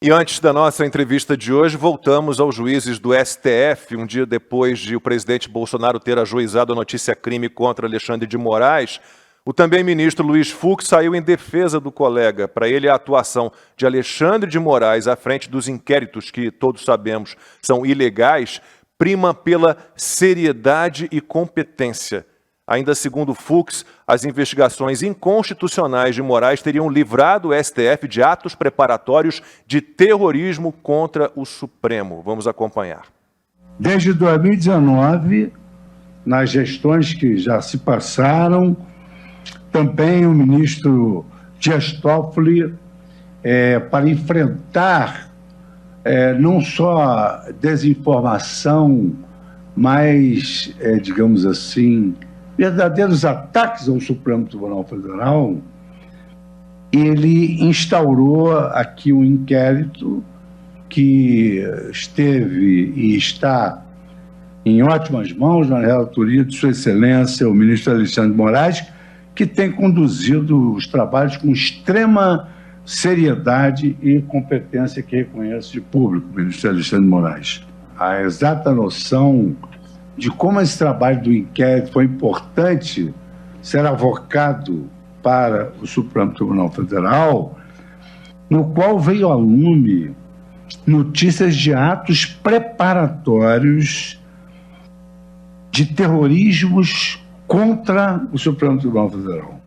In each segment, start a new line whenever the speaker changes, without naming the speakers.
E antes da nossa entrevista de hoje, voltamos aos juízes do STF, um dia depois de o presidente Bolsonaro ter ajuizado a notícia-crime contra Alexandre de Moraes. O também ministro Luiz Fux saiu em defesa do colega. Para ele, a atuação de Alexandre de Moraes à frente dos inquéritos, que todos sabemos são ilegais, prima pela seriedade e competência. Ainda segundo Fux, as investigações inconstitucionais de Moraes teriam livrado o STF de atos preparatórios de terrorismo contra o Supremo. Vamos acompanhar.
Desde 2019, nas gestões que já se passaram, também o ministro Dias Toffoli, para enfrentar não só desinformação, mas, digamos assim, verdadeiros ataques ao Supremo Tribunal Federal, ele instaurou aqui um inquérito que esteve e está em ótimas mãos na relatoria de Sua Excelência, o ministro Alexandre de Moraes, que tem conduzido os trabalhos com extrema seriedade e competência que reconhece de público, o ministro Alexandre de Moraes. A exata noção de como esse trabalho do inquérito foi importante ser avocado para o Supremo Tribunal Federal, no qual veio a lume notícias de atos preparatórios de terrorismos contra o Supremo Tribunal Federal.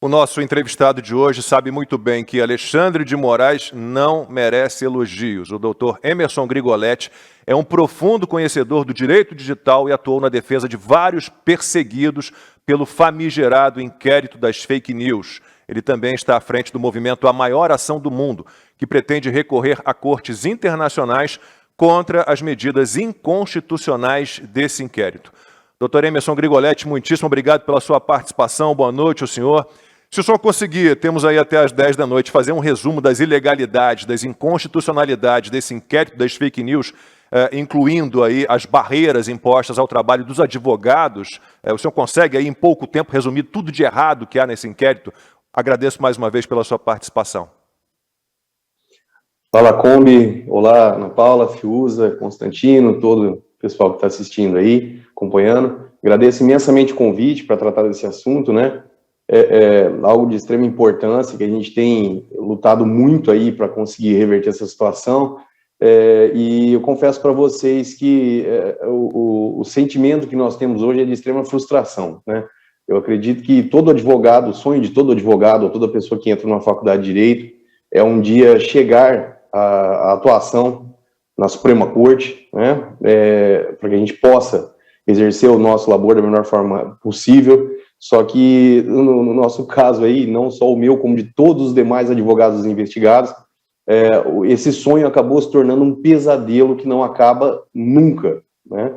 O nosso entrevistado de hoje sabe muito bem que Alexandre de Moraes não merece elogios. O doutor Emerson Grigoletti é um profundo conhecedor do direito digital e atuou na defesa de vários perseguidos pelo famigerado inquérito das fake news. Ele também está à frente do movimento A Maior Ação do Mundo, que pretende recorrer a cortes internacionais contra as medidas inconstitucionais desse inquérito. Doutor Emerson Grigoletti, muitíssimo obrigado pela sua participação. Boa noite ao senhor. Se o senhor conseguir, temos aí até às 10 da noite, fazer um resumo das ilegalidades, das inconstitucionalidades desse inquérito das fake news, incluindo aí as barreiras impostas ao trabalho dos advogados, o senhor consegue aí em pouco tempo resumir tudo de errado que há nesse inquérito? Agradeço mais uma vez pela sua participação.
Fala, Kombi. Olá, Ana Paula, Fiuza, Constantino, todo o pessoal que está assistindo aí, acompanhando. Agradeço imensamente o convite para tratar desse assunto, né? Algo de extrema importância, que a gente tem lutado muito aí para conseguir reverter essa situação, e eu confesso para vocês que o sentimento que nós temos hoje é de extrema frustração, né? Eu acredito que todo advogado, o sonho de todo advogado, ou toda pessoa que entra numa faculdade de Direito, é um dia chegar à atuação na Suprema Corte, né? Para que a gente possa exercer o nosso labor da melhor forma possível. Só que, no nosso caso aí, não só o meu, como de todos os demais advogados investigados, esse sonho acabou se tornando um pesadelo que não acaba nunca, né?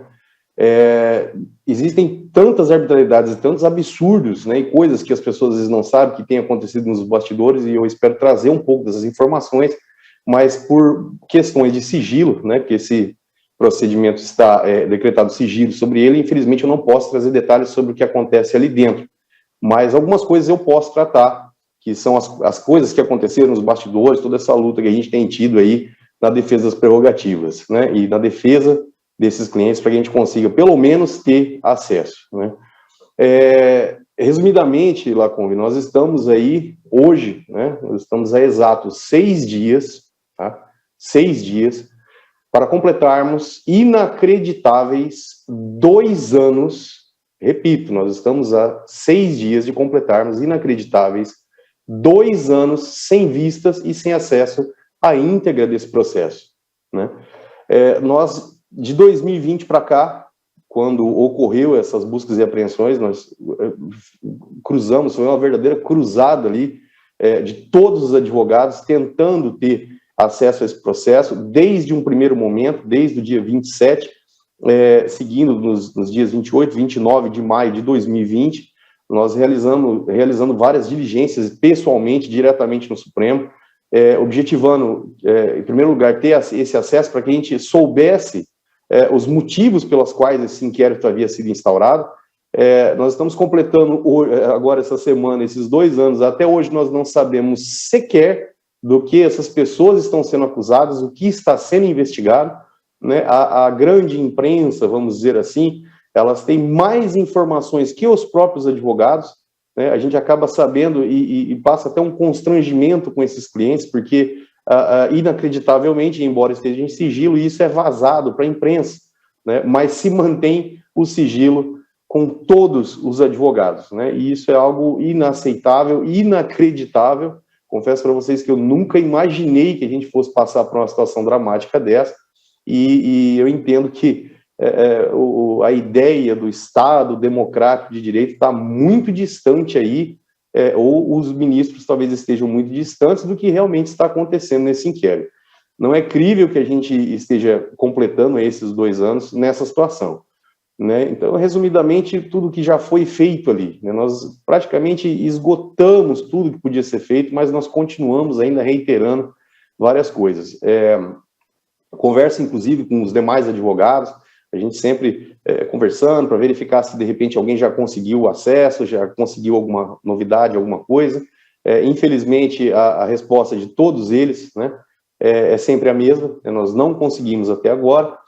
Existem tantas arbitrariedades e tantos absurdos, né, e coisas que as pessoas às vezes não sabem que tem acontecido nos bastidores, e eu espero trazer um pouco dessas informações, mas por questões de sigilo, né, que esse procedimento está decretado sigilo sobre ele, infelizmente eu não posso trazer detalhes sobre o que acontece ali dentro, mas algumas coisas eu posso tratar, que são as coisas que aconteceram nos bastidores, toda essa luta que a gente tem tido aí na defesa das prerrogativas, né, e na defesa desses clientes, para que a gente consiga pelo menos ter acesso, né. Resumidamente, Lacombe, nós estamos aí hoje, né, nós estamos há exatos 6 dias, tá, 6 dias, para completarmos inacreditáveis 2 anos, repito, nós estamos a 6 dias de completarmos inacreditáveis 2 anos sem vistas e sem acesso à íntegra desse processo, né? Nós, de 2020 para cá, quando ocorreu essas buscas e apreensões, nós cruzamos, foi uma verdadeira cruzada ali, de todos os advogados tentando ter acesso a esse processo, desde um primeiro momento, desde o dia 27, seguindo nos dias 28, 29 de maio de 2020, nós realizando várias diligências pessoalmente, diretamente no Supremo, objetivando, em primeiro lugar, ter esse acesso para que a gente soubesse os motivos pelos quais esse inquérito havia sido instaurado. Nós estamos completando agora, essa semana, esses 2 anos. Até hoje nós não sabemos sequer do que essas pessoas estão sendo acusadas, o que está sendo investigado, né? A grande imprensa, vamos dizer assim, elas têm mais informações que os próprios advogados, né? A gente acaba sabendo e passa até um constrangimento com esses clientes, porque inacreditavelmente, embora esteja em sigilo, isso é vazado para a imprensa, né? Mas se mantém o sigilo com todos os advogados, né? E isso é algo inaceitável, inacreditável. Confesso para vocês que eu nunca imaginei que a gente fosse passar por uma situação dramática dessa, e eu entendo que a ideia do Estado democrático de direito está muito distante aí, ou os ministros talvez estejam muito distantes do que realmente está acontecendo nesse inquérito. Não é crível que a gente esteja completando esses 2 anos nessa situação, né? Então, resumidamente, tudo que já foi feito ali, né? Nós praticamente esgotamos tudo que podia ser feito, mas nós continuamos ainda reiterando várias coisas. Conversa, inclusive, com os demais advogados, a gente sempre conversando para verificar se, de repente, alguém já conseguiu acesso, já conseguiu alguma novidade, alguma coisa. Infelizmente, a resposta de todos eles, né, é sempre a mesma, né? Nós não conseguimos até agora.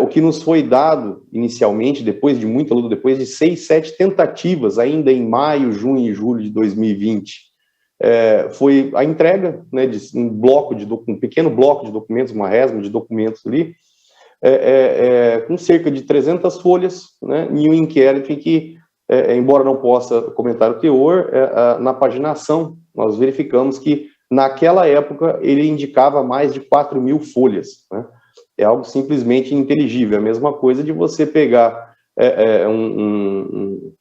O que nos foi dado inicialmente, depois de muita luta, depois de 6, 7 tentativas, ainda em maio, junho e julho de 2020, foi a entrega, né, de um pequeno bloco de documentos, uma resma de documentos ali, com cerca de 300 folhas, né, em um inquérito em que, embora não possa comentar o teor, na paginação nós verificamos que, naquela época, ele indicava mais de 4.000 folhas, né? É algo simplesmente inteligível. É a mesma coisa de você pegar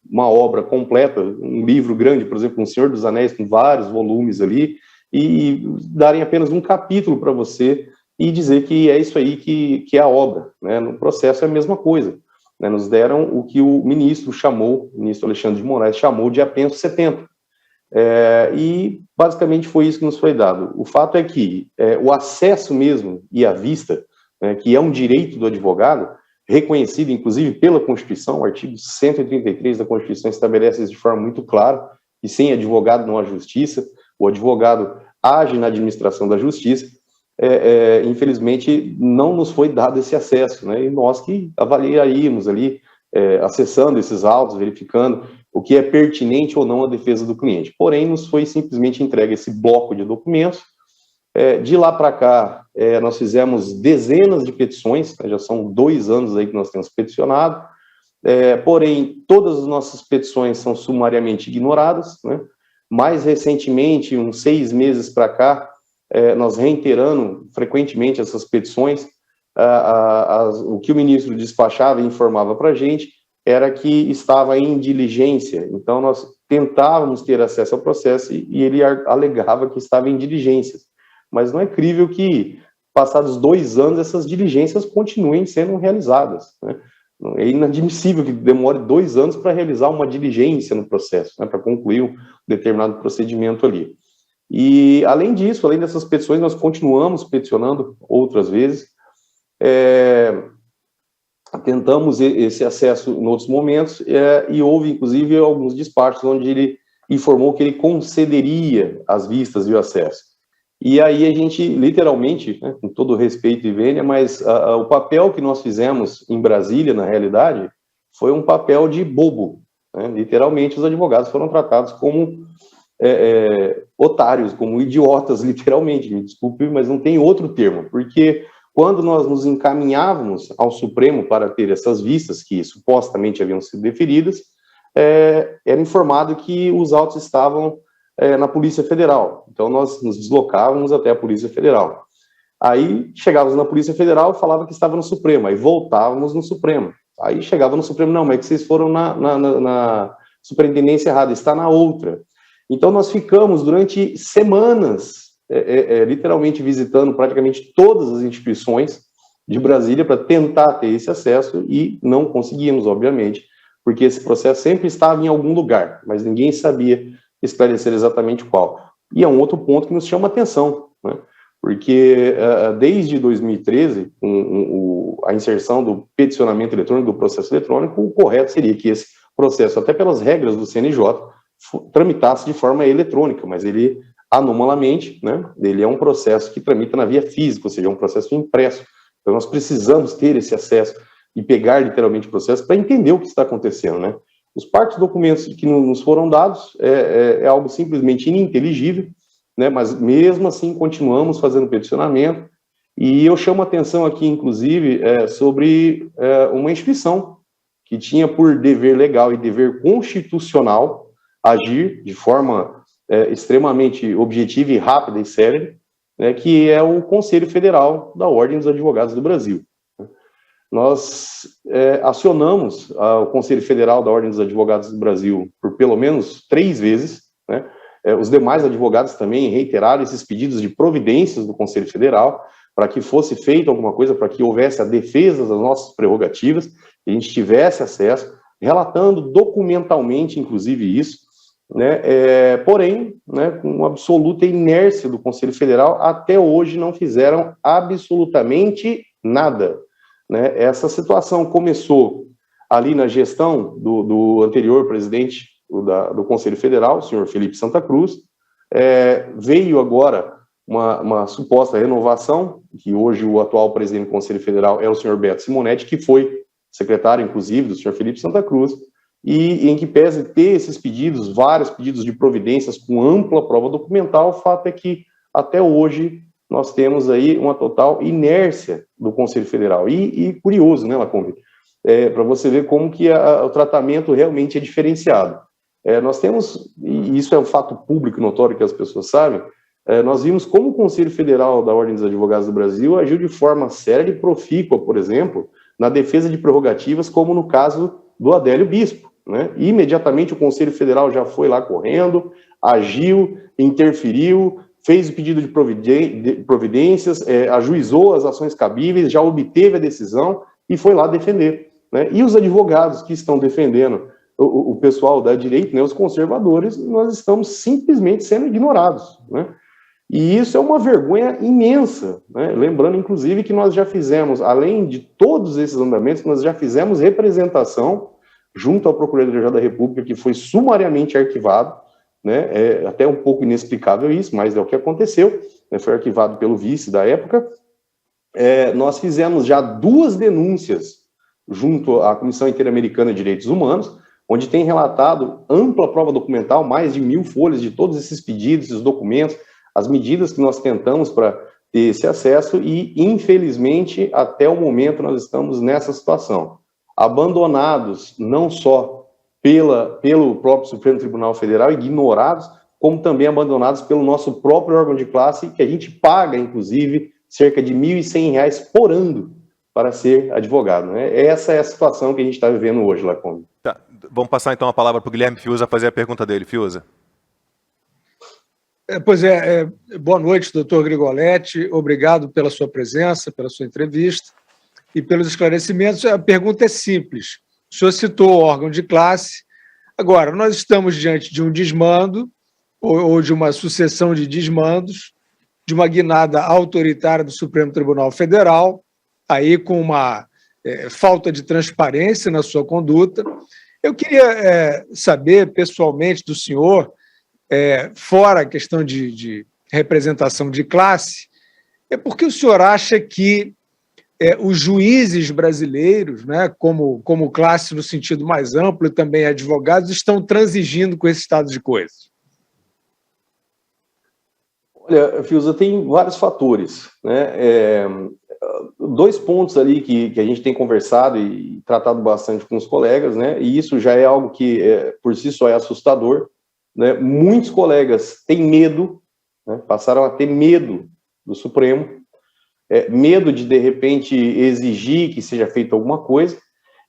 uma obra completa, um livro grande, por exemplo, um Senhor dos Anéis, com vários volumes ali, e darem apenas um capítulo para você e dizer que é isso aí que é a obra, né? No processo é a mesma coisa, né? Nos deram o que o ministro Alexandre de Moraes chamou de apenso 70. E basicamente foi isso que nos foi dado. O fato é que o acesso mesmo e a vista, né, que é um direito do advogado, reconhecido inclusive pela Constituição, o artigo 133 da Constituição estabelece isso de forma muito clara, que sem advogado não há justiça, o advogado age na administração da justiça. Infelizmente não nos foi dado esse acesso, né, e nós que avaliaríamos ali, acessando esses autos, verificando o que é pertinente ou não à defesa do cliente. Porém, nos foi simplesmente entregue esse bloco de documentos. De lá para cá, nós fizemos dezenas de petições, né, já são 2 anos aí que nós temos peticionado, porém, todas as nossas petições são sumariamente ignoradas, né? Mais recentemente, uns 6 meses para cá, nós reiterando frequentemente essas petições, o que o ministro despachava e informava para a gente era que estava em diligência, então nós tentávamos ter acesso ao processo e ele alegava que estava em diligências. Mas não é crível que, passados 2 anos, essas diligências continuem sendo realizadas, né? É inadmissível que demore 2 anos para realizar uma diligência no processo, né, para concluir um determinado procedimento ali. E, além disso, além dessas petições, nós continuamos peticionando outras vezes, tentamos esse acesso em outros momentos, e houve, inclusive, alguns despachos onde ele informou que ele concederia as vistas e o acesso. E aí a gente, literalmente, né, com todo respeito e vênia, mas o papel que nós fizemos em Brasília, na realidade, foi um papel de bobo, né? Literalmente, os advogados foram tratados como otários, como idiotas, literalmente. Me desculpe, mas não tem outro termo, porque quando nós nos encaminhávamos ao Supremo para ter essas vistas, que supostamente haviam sido deferidas, era informado que os autos estavam na Polícia Federal. Então, nós nos deslocávamos até a Polícia Federal. Aí, chegávamos na Polícia Federal, falava que estava no Supremo. Aí, voltávamos no Supremo. Aí, chegava no Supremo, não, mas é que vocês foram na superintendência errada, está na outra. Então, nós ficamos durante semanas, literalmente visitando praticamente todas as instituições de Brasília para tentar ter esse acesso e não conseguimos, obviamente, porque esse processo sempre estava em algum lugar, mas ninguém sabia esclarecer exatamente qual. E é um outro ponto que nos chama a atenção, né? Porque desde 2013, a inserção do peticionamento eletrônico, do processo eletrônico, o correto seria que esse processo, até pelas regras do CNJ, tramitasse de forma eletrônica, mas ele anomalamente, né, ele é um processo que tramita na via física, ou seja, é um processo impresso. Então, nós precisamos ter esse acesso e pegar literalmente o processo para entender o que está acontecendo, né? Os partes documentos que nos foram dados é algo simplesmente ininteligível, né? Mas mesmo assim continuamos fazendo peticionamento, e eu chamo a atenção aqui, inclusive, sobre uma instituição que tinha por dever legal e dever constitucional agir de forma extremamente objetiva e rápida e célere, né, que é o Conselho Federal da Ordem dos Advogados do Brasil. Nós acionamos o Conselho Federal da Ordem dos Advogados do Brasil por pelo menos 3 vezes, né? Os demais advogados também reiteraram esses pedidos de providências do Conselho Federal para que fosse feita alguma coisa, para que houvesse a defesa das nossas prerrogativas, que a gente tivesse acesso, relatando documentalmente, inclusive, isso, né? Porém, né, com absoluta inércia do Conselho Federal, até hoje não fizeram absolutamente nada, né? Essa situação começou ali na gestão do anterior presidente do Conselho Federal, o senhor Felipe Santa Cruz. Veio agora uma suposta renovação, que hoje o atual presidente do Conselho Federal é o senhor Beto Simonetti, que foi secretário, inclusive, do senhor Felipe Santa Cruz, e em que pese ter esses pedidos, vários pedidos de providências com ampla prova documental, o fato é que até hoje nós temos aí uma total inércia do Conselho Federal. E curioso, né, Lacombe? Para você ver como que o tratamento realmente é diferenciado. Nós temos, e isso é um fato público notório que as pessoas sabem, nós vimos como o Conselho Federal da Ordem dos Advogados do Brasil agiu de forma séria e profícua, por exemplo, na defesa de prerrogativas, como no caso do Adélio Bispo, né? E imediatamente o Conselho Federal já foi lá correndo, agiu, interferiu, fez o pedido de providências, ajuizou as ações cabíveis, já obteve a decisão e foi lá defender, né? E os advogados que estão defendendo o pessoal da direita, né, os conservadores, nós estamos simplesmente sendo ignorados, né? E isso é uma vergonha imensa, né? Lembrando, inclusive, que nós já fizemos, além de todos esses andamentos, nós já fizemos representação junto ao Procurador-Geral da República, que foi sumariamente arquivado, né? É até um pouco inexplicável isso, mas é o que aconteceu, né? Foi arquivado pelo vice da época. Nós fizemos já 2 denúncias junto à Comissão Interamericana de Direitos Humanos, onde tem relatado ampla prova documental, mais de 1000 folhas de todos esses pedidos, esses documentos, as medidas que nós tentamos para ter esse acesso e, infelizmente, até o momento nós estamos nessa situação. Abandonados não só pelo próprio Supremo Tribunal Federal, ignorados, como também abandonados pelo nosso próprio órgão de classe, que a gente paga, inclusive, cerca de R$ 1.100 por ano para ser advogado, né? Essa é a situação que a gente está vivendo hoje, Lacombe.
Tá. Vamos passar então a palavra para o Guilherme Fiuza fazer a pergunta dele. Fiuza.
Boa noite, doutor Grigoletti. Obrigado pela sua presença, pela sua entrevista e pelos esclarecimentos. A pergunta é simples. O senhor citou o órgão de classe. Agora, nós estamos diante de um desmando ou de uma sucessão de desmandos, de uma guinada autoritária do Supremo Tribunal Federal, aí com uma falta de transparência na sua conduta. Eu queria saber, pessoalmente, do senhor, fora a questão de representação de classe, por que o senhor acha que os juízes brasileiros, né, como classe no sentido mais amplo e também advogados, estão transigindo com esse estado de coisas?
Olha, Fiuza, tem vários fatores, né? 2 pontos ali que a gente tem conversado e tratado bastante com os colegas, né? E isso já é algo que, por si só, é assustador, né? Muitos colegas têm medo, né? Passaram a ter medo do Supremo, medo de repente, exigir que seja feita alguma coisa,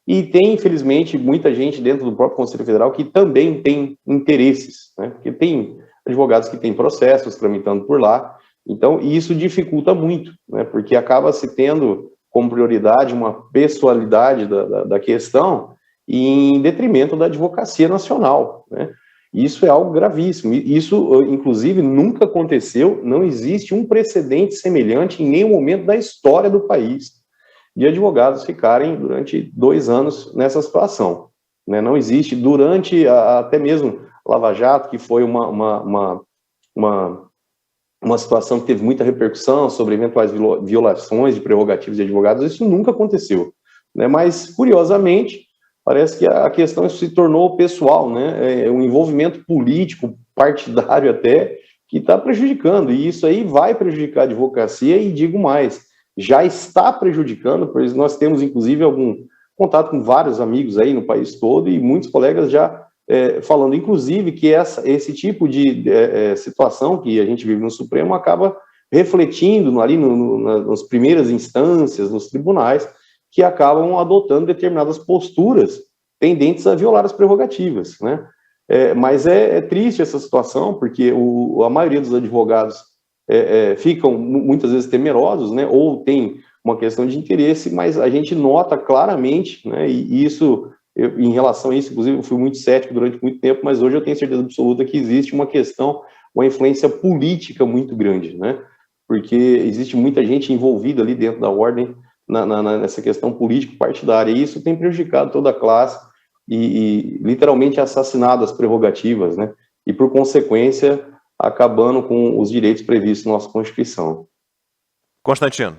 e tem, infelizmente, muita gente dentro do próprio Conselho Federal que também tem interesses, né? Porque tem advogados que têm processos tramitando por lá, então isso dificulta muito, né? Porque acaba se tendo como prioridade uma pessoalidade da questão em detrimento da advocacia nacional, né? Isso é algo gravíssimo. Isso, inclusive, nunca aconteceu, não existe um precedente semelhante em nenhum momento da história do país de advogados ficarem durante 2 anos nessa situação, né? Não existe, durante até mesmo Lava Jato, que foi uma uma situação que teve muita repercussão sobre eventuais violações de prerrogativas de advogados, isso nunca aconteceu, né? Mas, curiosamente, parece que a questão se tornou pessoal, né? Um envolvimento político, partidário até, que está prejudicando, e isso aí vai prejudicar a advocacia, e digo mais, já está prejudicando, pois nós temos, inclusive, algum contato com vários amigos aí no país todo, e muitos colegas já falando, inclusive, que esse tipo de situação que a gente vive no Supremo acaba refletindo ali nas primeiras instâncias, nos tribunais, que acabam adotando determinadas posturas tendentes a violar as prerrogativas, né? Mas é triste essa situação, porque a maioria dos advogados ficam muitas vezes temerosos, né? Ou tem uma questão de interesse, mas a gente nota claramente, né? E isso, em relação a isso, inclusive, eu fui muito cético durante muito tempo, mas hoje eu tenho certeza absoluta que existe uma questão, uma influência política muito grande, né? Porque existe muita gente envolvida ali dentro da ordem nessa questão político-partidária, e isso tem prejudicado toda a classe e literalmente assassinado as prerrogativas, né? E, por consequência, acabando com os direitos previstos na nossa Constituição.
Constantino.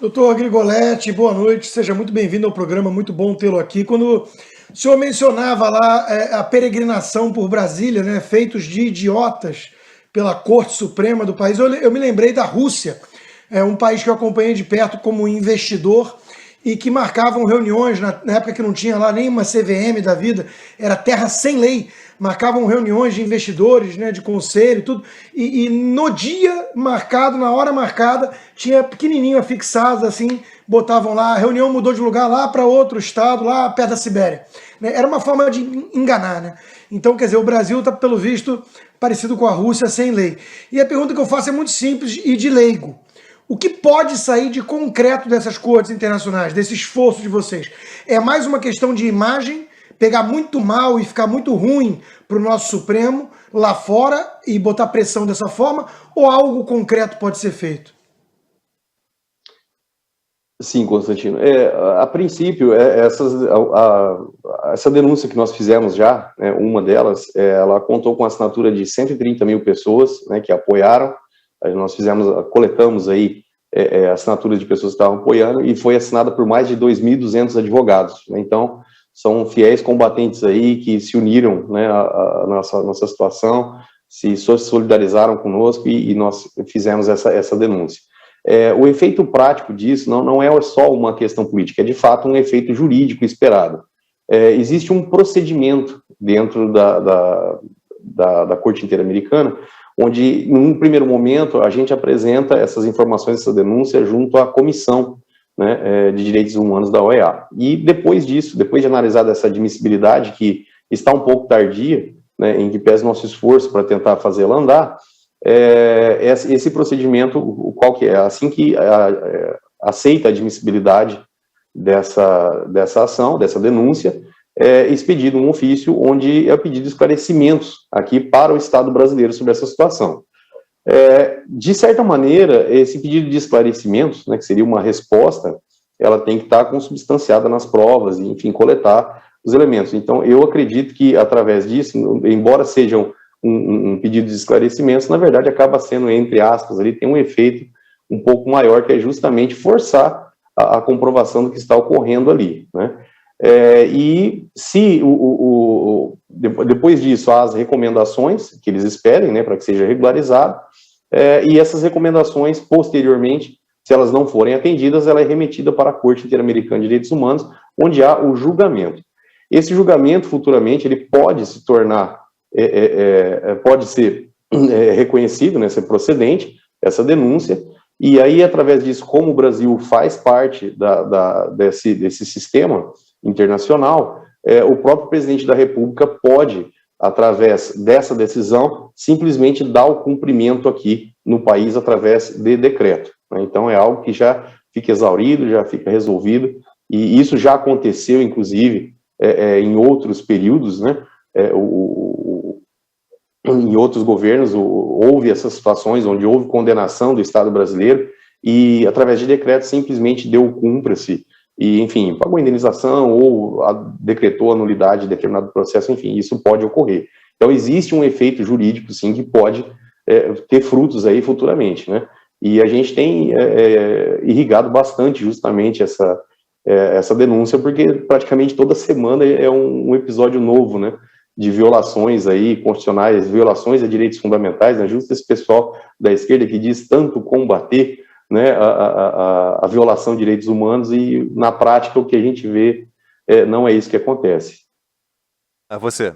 Doutor Grigoletti, boa noite, seja muito bem-vindo ao programa, muito bom tê-lo aqui. Quando o senhor mencionava lá a peregrinação por Brasília, né, feitos de idiotas pela Corte Suprema do país, eu me lembrei da Rússia, um país que eu acompanhei de perto como investidor e que marcavam reuniões, na época que não tinha lá nenhuma CVM da vida, era terra sem lei, marcavam reuniões de investidores, né, de conselho, tudo, e no dia marcado, na hora marcada, tinha pequenininho afixado, assim, botavam lá, a reunião mudou de lugar lá para outro estado, lá perto da Sibéria. Era uma forma de enganar, né? Então, quer dizer, o Brasil está, pelo visto, parecido com a Rússia, sem lei. E a pergunta que eu faço é muito simples e de leigo. O que pode sair de concreto dessas cortes internacionais, desse esforço de vocês? É mais uma questão de imagem, pegar muito mal e ficar muito ruim para o nosso Supremo lá fora e botar pressão dessa forma, ou algo concreto pode ser feito?
Sim, Constantino. A princípio, essa denúncia que nós fizemos já, né, uma delas, ela contou com a assinatura de 130 mil pessoas, né, que apoiaram. Nós coletamos aí assinaturas de pessoas que estavam apoiando, e foi assinada por mais de 2.200 advogados, né? Então, são fiéis combatentes aí que se uniram, né, à nossa situação, se solidarizaram conosco, e nós fizemos essa denúncia. O efeito prático disso não é só uma questão política, é de fato um efeito jurídico esperado. Existe um procedimento dentro da Corte Interamericana, onde, num primeiro momento, a gente apresenta essas informações, essa denúncia, junto à Comissão, né, de Direitos Humanos da OEA. E depois disso, depois de analisar essa admissibilidade, que está um pouco tardia, né, em que pese nosso esforço para tentar fazê-la andar, esse procedimento, qual que é? Assim que aceita a admissibilidade dessa ação, dessa denúncia, é expedido um ofício onde é pedido esclarecimentos aqui para o Estado brasileiro sobre essa situação. De certa maneira, esse pedido de esclarecimentos, né, que seria uma resposta, ela tem que estar consubstanciada nas provas e, enfim, coletar os elementos. Então, eu acredito que, através disso, embora sejam um pedido de esclarecimentos, na verdade, acaba sendo, entre aspas, ali tem um efeito um pouco maior, que é justamente forçar a comprovação do que está ocorrendo ali, né? E se depois disso há as recomendações que eles esperem, né, para que seja regularizado, e essas recomendações, posteriormente, se elas não forem atendidas, ela é remetida para a Corte Interamericana de Direitos Humanos, onde há o julgamento. Esse julgamento, futuramente, ele pode se tornar, pode ser reconhecido, né, ser procedente, essa denúncia, e aí, através disso, como o Brasil faz parte desse sistema internacional, o próprio presidente da República pode, através dessa decisão, simplesmente dar o cumprimento aqui no país através de decreto, né? Então, é algo que já fica exaurido, já fica resolvido, e isso já aconteceu, inclusive, em outros períodos, né? Em outros governos, houve essas situações onde houve condenação do Estado brasileiro, e, através de decreto, simplesmente deu o cúmplice, e, enfim, pagou indenização ou decretou a nulidade de determinado processo, enfim, isso pode ocorrer. Então, existe um efeito jurídico, sim, que pode ter frutos aí futuramente, né? E a gente tem irrigado bastante justamente essa denúncia, porque praticamente toda semana é um episódio novo, né, de violações aí constitucionais, violações a direitos fundamentais, né, justo esse pessoal da esquerda que diz tanto combater, né, a violação de direitos humanos, e na prática o que a gente vê não é isso que acontece.
A você.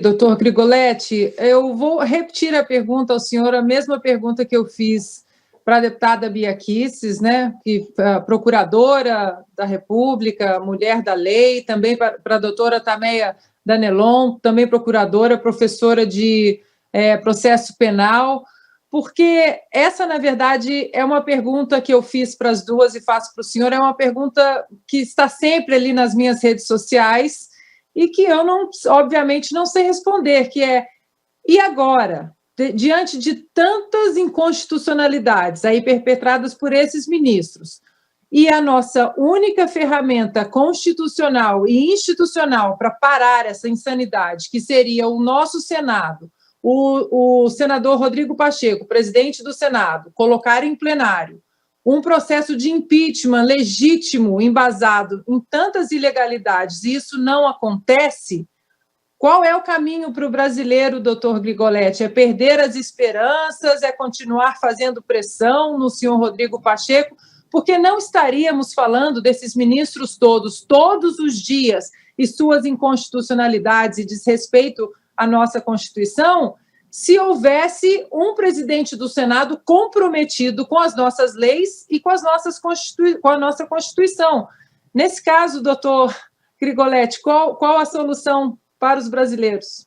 Doutor Grigoletti, eu vou repetir a pergunta ao senhor, a mesma pergunta que eu fiz para a deputada Bia Kicis, né, que procuradora da República, mulher da lei, também para a doutora Tameia Danelon, também procuradora, professora de processo penal, porque essa, na verdade, é uma pergunta que eu fiz para as duas e faço para o senhor, é uma pergunta que está sempre ali nas minhas redes sociais, e que eu, obviamente, não sei responder, que é, e agora? Diante de tantas inconstitucionalidades aí perpetradas por esses ministros, e a nossa única ferramenta constitucional e institucional para parar essa insanidade, que seria o nosso Senado, o senador Rodrigo Pacheco, presidente do Senado, colocar em plenário um processo de impeachment legítimo, embasado em tantas ilegalidades, e isso não acontece, qual é o caminho para o brasileiro, doutor Grigoletti? É perder as esperanças, é continuar fazendo pressão no senhor Rodrigo Pacheco, porque não estaríamos falando desses ministros todos os dias, e suas inconstitucionalidades e desrespeito à nossa Constituição, se houvesse um presidente do Senado comprometido com as nossas leis e com a nossa Constituição. Nesse caso, doutor Grigoletti, qual a solução para os brasileiros?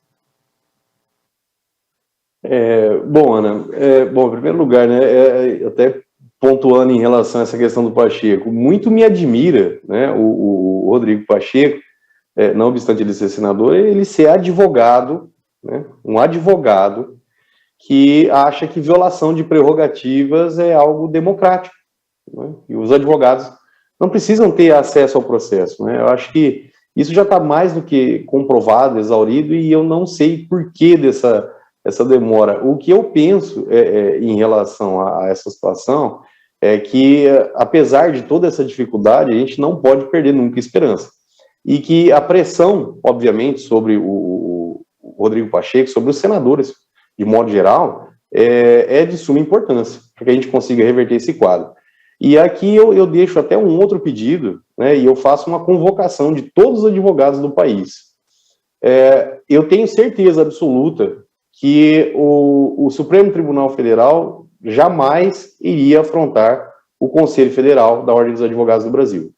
Bom, Ana, em primeiro lugar, né, até pontuando em relação a essa questão do Pacheco, muito me admira, né, o Rodrigo Pacheco, não obstante ele ser senador, ele ser advogado, né, um advogado que acha que violação de prerrogativas é algo democrático, né, e os advogados não precisam ter acesso ao processo, né. Eu acho que isso já está mais do que comprovado, exaurido, e eu não sei por que essa demora. O que eu penso em relação a essa situação é que, apesar de toda essa dificuldade, a gente não pode perder nunca a esperança. E que a pressão, obviamente, sobre o Rodrigo Pacheco, sobre os senadores, de modo geral, é de suma importância, para que a gente consiga reverter esse quadro. E aqui eu deixo até um outro pedido, né, e eu faço uma convocação de todos os advogados do país. Eu tenho certeza absoluta que o Supremo Tribunal Federal jamais iria afrontar o Conselho Federal da Ordem dos Advogados do Brasil.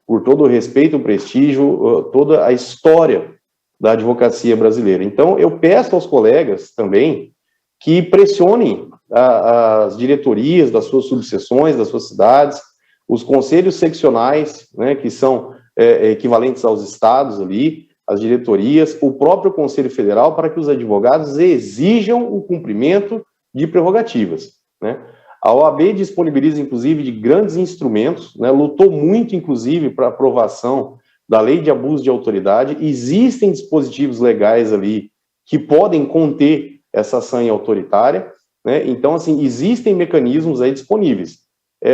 Por todo o respeito, o prestígio, toda a história da advocacia brasileira. Então, eu peço aos colegas também que pressionem as diretorias das suas subseções, das suas cidades, os conselhos seccionais, né, que são equivalentes aos estados ali, as diretorias, o próprio Conselho Federal, para que os advogados exijam o cumprimento de prerrogativas, né? A OAB disponibiliza, inclusive, de grandes instrumentos, né, lutou muito, inclusive, para a aprovação da Lei de Abuso de Autoridade. Existem dispositivos legais ali que podem conter essa sanha autoritária, né? Então, assim, existem mecanismos aí disponíveis.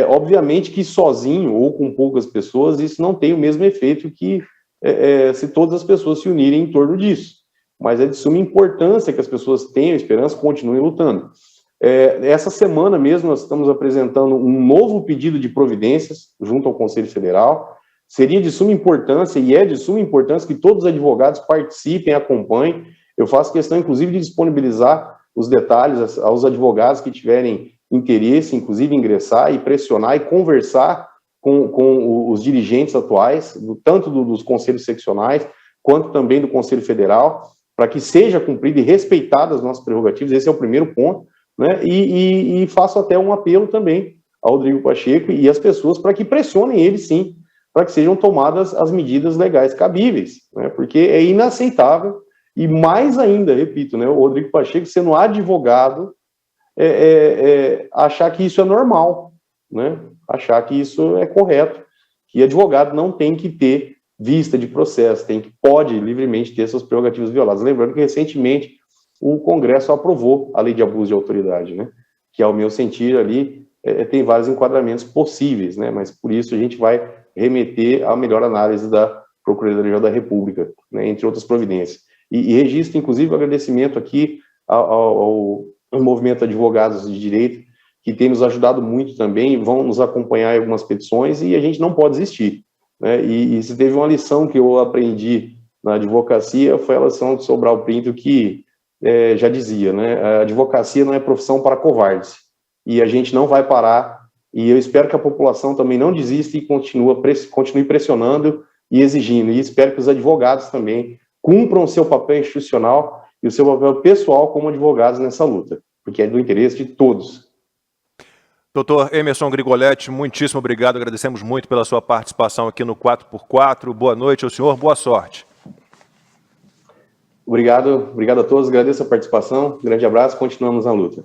Obviamente que sozinho ou com poucas pessoas, isso não tem o mesmo efeito que se todas as pessoas se unirem em torno disso. Mas é de suma importância que as pessoas tenham esperança, continuem lutando. Essa semana mesmo nós estamos apresentando um novo pedido de providências junto ao Conselho Federal. Seria de suma importância, e é de suma importância, que todos os advogados participem, acompanhem. Eu faço questão, inclusive, de disponibilizar os detalhes aos advogados que tiverem interesse, inclusive, em ingressar e pressionar e conversar com os dirigentes atuais, tanto dos conselhos seccionais, quanto também do Conselho Federal, para que seja cumprida e respeitada as nossas prerrogativas. Esse é o primeiro ponto, né? E faço até um apelo também ao Rodrigo Pacheco e às pessoas para que pressionem ele, sim, para que sejam tomadas as medidas legais cabíveis, né? Porque é inaceitável, e mais ainda, repito, né, o Rodrigo Pacheco, sendo advogado, achar que isso é normal, né? Achar que isso é correto, que advogado não tem que ter vista de processo, pode livremente ter suas prerrogativas violadas. Lembrando que, recentemente, o Congresso aprovou a lei de abuso de autoridade, né? Que, ao meu sentir, ali tem vários enquadramentos possíveis, né? Mas, por isso, a gente vai remeter à melhor análise da Procuradoria-Geral da República, né? Entre outras providências. E registro, inclusive, o agradecimento aqui ao movimento de advogados de direito, que tem nos ajudado muito também, vão nos acompanhar em algumas petições, e a gente não pode desistir, né? E se teve uma lição que eu aprendi na advocacia, foi a lição de Sobral Pinto, que já dizia, né? A advocacia não é profissão para covardes, e a gente não vai parar, e eu espero que a população também não desista e continue pressionando e exigindo, e espero que os advogados também cumpram o seu papel institucional e o seu papel pessoal como advogados nessa luta, porque é do interesse de todos.
Doutor Emerson Grigoletti, muitíssimo obrigado, agradecemos muito pela sua participação aqui no 4x4. Boa noite ao senhor, boa sorte.
Obrigado a todos, agradeço a participação, grande abraço, continuamos na luta.